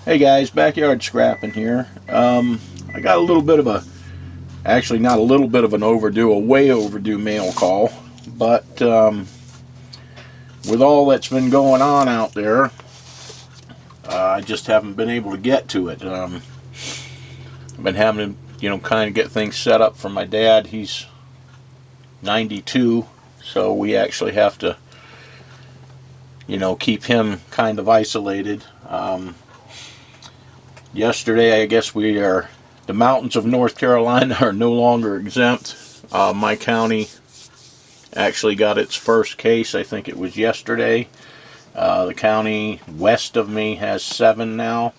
Hey guys, backyard scrapping here. I got a little bit of actually not a little bit of an overdue, a way overdue mail call. But with all that's been going on out there, I just haven't been able to get to it. I've been having to, kind of get things set up for my dad. He's 92, so we actually have to, keep him kind of isolated. Yesterday, I guess the mountains of North Carolina are no longer exempt. My county actually got its first case. I think it was yesterday. The county west of me has 7 now.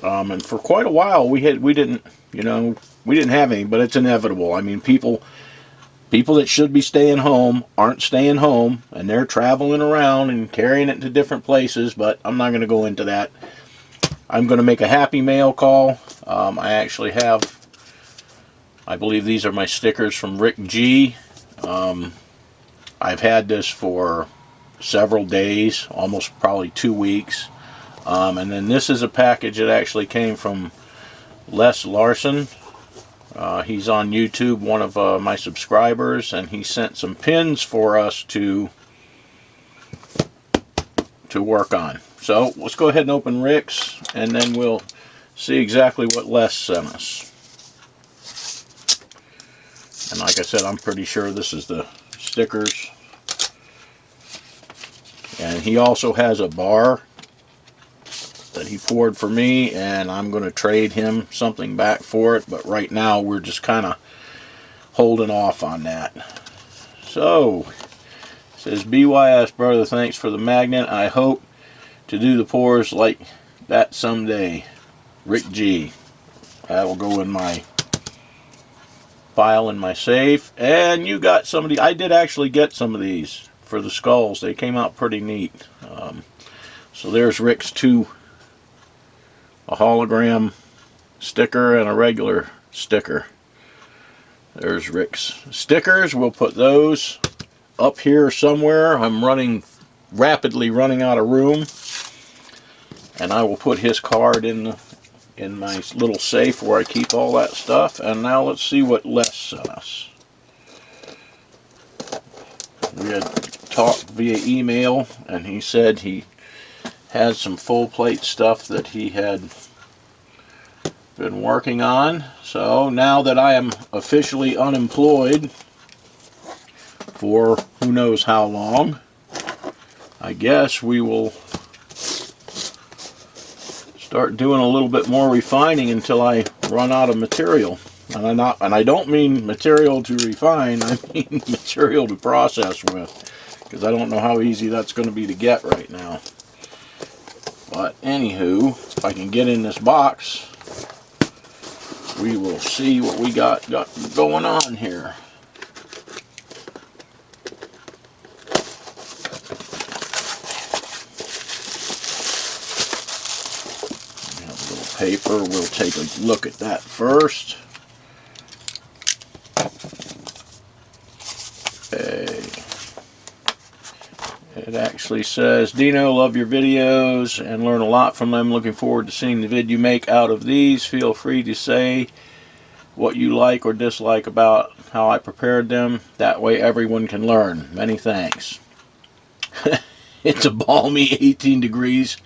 And for quite a while, we didn't have any, but it's inevitable. I mean, people that should be staying home aren't staying home, and they're traveling around and carrying it to different places, but I'm not going to go into that. I'm going to make a happy mail call. I actually have, I believe these are my stickers from Rick G. I've had this for several days, almost probably 2 weeks. And then this is a package that actually came from Larsen. He's on YouTube, one of my subscribers, and he sent some pins for us to work on. So let's go ahead and open Rick's, and then we'll see exactly what Les sent us. And like I said, I'm pretty sure this is the stickers. And he also has a bar that he poured for me, and I'm going to trade him something back for it, but right now we're just kind of holding off on that. So, it says, BYS brother, thanks for the magnet. I hope to do the pours like that someday. Rick G. That'll go in my file in my safe. And you got some of the, I did actually get some of these for the skulls. They came out pretty neat. So there's Rick's 2, a hologram sticker and a regular sticker. There's Rick's stickers. We'll put those up here somewhere. I'm rapidly running out of room, and I will put his card in my little safe where I keep all that stuff. And now let's see what Les sent us. We had talked via email, and he said he had some full plate stuff that he had been working on. So now that I am officially unemployed for who knows how long, I guess we will start doing a little bit more refining until I run out of material. And I don't mean material to refine, I mean material to process with, because I don't know how easy that's going to be to get right now. But anywho, if I can get in this box, we will see what we got going on here. We have a little paper. We'll take a look at that first. It actually says, Dino, love your videos and learn a lot from them. Looking forward to seeing the vid you make out of these. Feel free to say what you like or dislike about how I prepared them. That way everyone can learn. Many thanks. It's a balmy 18 degrees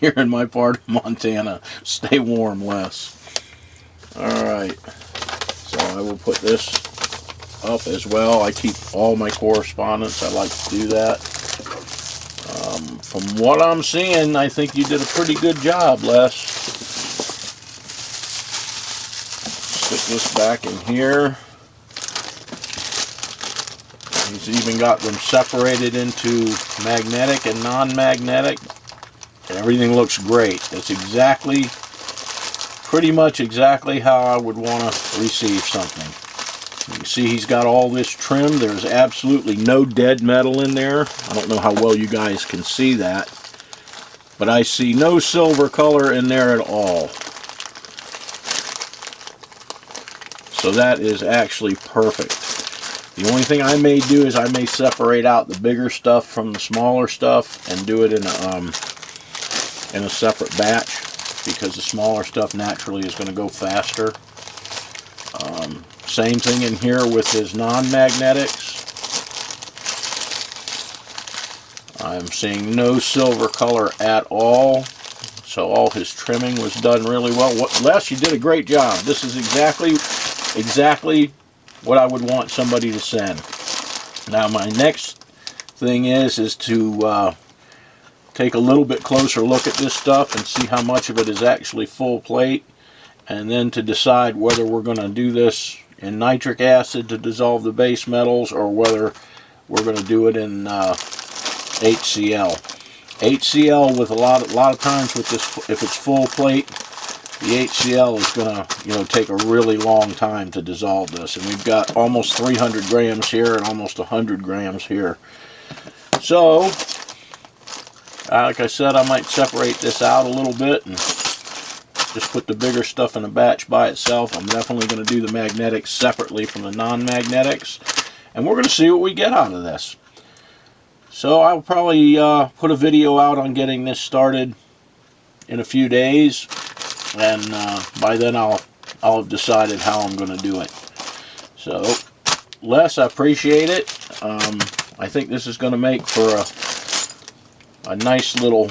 here in my part of Montana. Stay warm, Les. Alright. So I will put this up as well. I keep all my correspondence. I like to do that. From what I'm seeing, I think you did a pretty good job, Les. Stick this back in here. He's even got them separated into magnetic and non-magnetic. Everything looks great. That's pretty much exactly how I would want to receive something. You can see he's got all this trim. There's absolutely no dead metal in there. I don't know how well you guys can see that, but I see no silver color in there at all. So that is actually perfect. The only thing I may do is I may separate out the bigger stuff from the smaller stuff and do it in a separate batch. because the smaller stuff naturally is going to go faster. Same thing in here with his non-magnetics. I'm seeing no silver color at all. So all his trimming was done really well. Les, you did a great job. This is exactly what I would want somebody to send. Now my next thing is to take a little bit closer look at this stuff and see how much of it is actually full plate, and then to decide whether we're going to do this in nitric acid to dissolve the base metals, or whether we're going to do it in HCl. HCl, with a lot of times with this, if it's full plate, the HCl is going to, take a really long time to dissolve this. And we've got almost 300 grams here and almost 100 grams here. So, like I said, I might separate this out a little bit and just put the bigger stuff in a batch by itself. I'm definitely going to do the magnetics separately from the non-magnetics. And we're going to see what we get out of this. So I'll probably put a video out on getting this started in a few days, and by then I'll have decided how I'm going to do it. So, Les, I appreciate it. I think this is going to make for a nice little,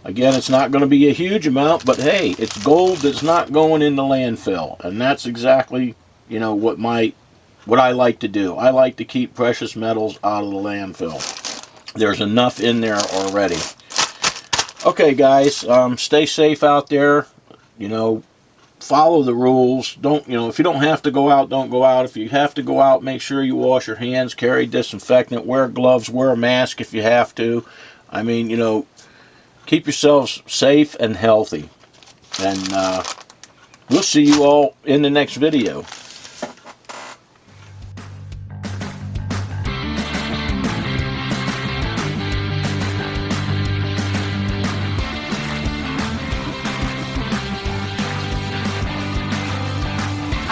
again, it's not going to be a huge amount, but hey, it's gold that's not going in the landfill, and that's exactly, what I like to do. I like to keep precious metals out of the landfill. There's enough in there already. Okay, guys, stay safe out there. Follow the rules. Don't, if you don't have to go out, don't go out. If you have to go out, make sure you wash your hands, carry disinfectant, wear gloves, wear a mask if you have to. Keep yourselves safe and healthy. And we'll see you all in the next video.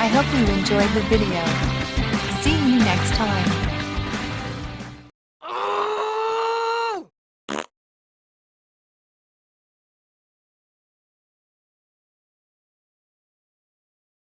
I hope you enjoyed the video. See you next time.